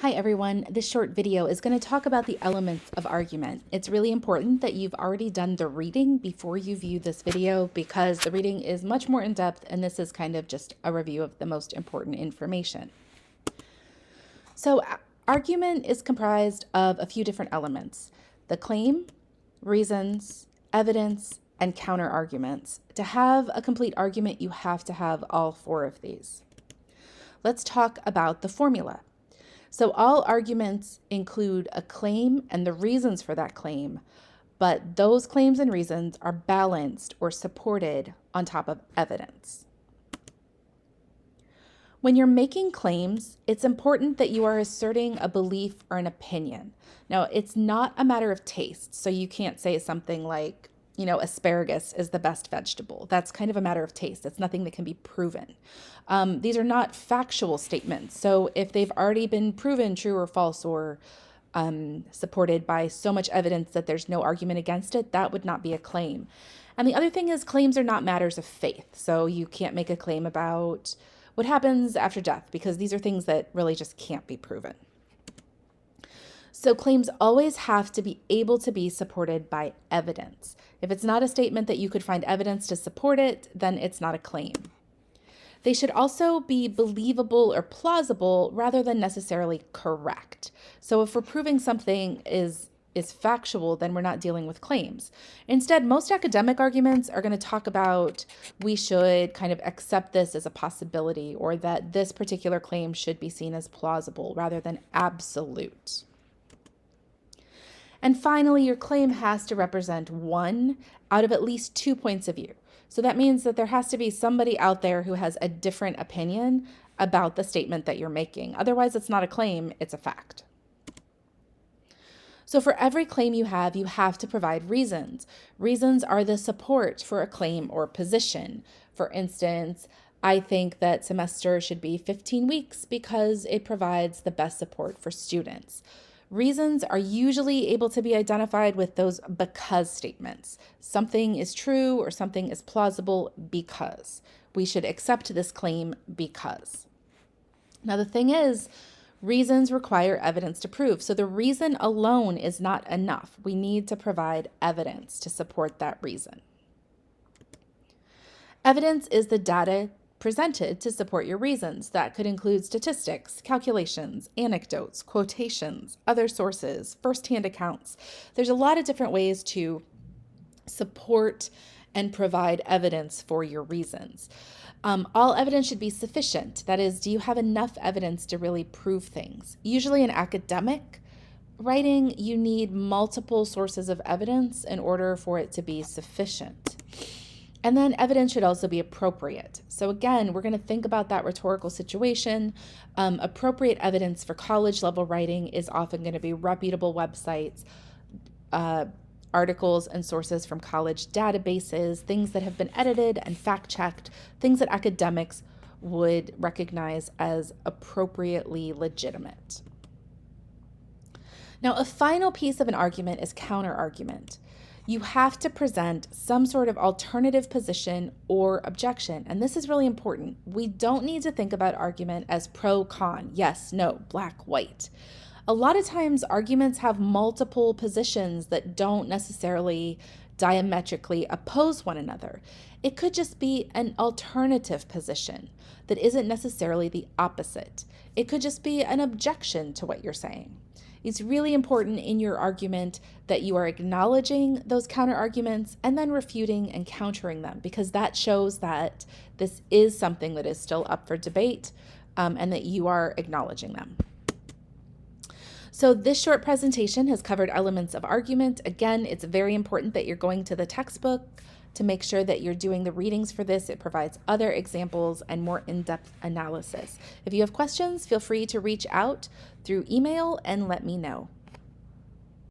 Hi everyone, this short video is going to talk about the elements of argument. It's really important that you've already done the reading before you view this video because the reading is much more in depth and this is kind of just a review of the most important information. So argument is comprised of a few different elements: the claim, reasons, evidence, and counter arguments. To have a complete argument, you have to have all four of these. Let's talk about the formula. So all arguments include a claim and the reasons for that claim, but those claims and reasons are balanced or supported on top of evidence. When you're making claims, it's important that you are asserting a belief or an opinion. Now, it's not a matter of taste, so you can't say something like, asparagus is the best vegetable. That's kind of a matter of taste. It's nothing that can be proven. These are not factual statements. So if they've already been proven true or false or supported by so much evidence that there's no argument against it, that would not be a claim. And the other thing is, claims are not matters of faith. So you can't make a claim about what happens after death because these are things that really just can't be proven. So claims always have to be able to be supported by evidence. If it's not a statement that you could find evidence to support it, then it's not a claim. They should also be believable or plausible rather than necessarily correct. So if we're proving something is factual, then we're not dealing with claims. Instead, most academic arguments are going to talk about we should kind of accept this as a possibility, or that this particular claim should be seen as plausible rather than absolute. And finally, your claim has to represent one out of at least 2 points of view. So that means that there has to be somebody out there who has a different opinion about the statement that you're making. Otherwise, it's not a claim, it's a fact. So for every claim you have to provide reasons. Reasons are the support for a claim or position. For instance, I think that semester should be 15 weeks because it provides the best support for students. Reasons are usually able to be identified with those because statements. Something is true or something is plausible because. We should accept this claim because. Now the thing is, reasons require evidence to prove. So the reason alone is not enough. We need to provide evidence to support that reason. Evidence is the data presented to support your reasons. That could include statistics, calculations, anecdotes, quotations, other sources, firsthand accounts. There's a lot of different ways to support and provide evidence for your reasons. All evidence should be sufficient. That is, do you have enough evidence to really prove things? Usually in academic writing, you need multiple sources of evidence in order for it to be sufficient. And then evidence should also be appropriate. So again, we're going to think about that rhetorical situation. Appropriate evidence for college level writing is often going to be reputable websites, articles and sources from college databases, things that have been edited and fact-checked, things that academics would recognize as appropriately legitimate. Now, a final piece of an argument is counter-argument. You have to present some sort of alternative position or objection. And this is really important. We don't need to think about argument as pro, con, yes, no, black, white. A lot of times arguments have multiple positions that don't necessarily diametrically oppose one another. It could just be an alternative position that isn't necessarily the opposite. It could just be an objection to what you're saying. It's really important in your argument that you are acknowledging those counter arguments and then refuting and countering them, because that shows that this is something that is still up for debate and that you are acknowledging them. So this short presentation has covered elements of argument. Again, it's very important that you're going to the textbook to make sure that you're doing the readings for this. It provides other examples and more in-depth analysis. If you have questions, feel free to reach out through email and let me know.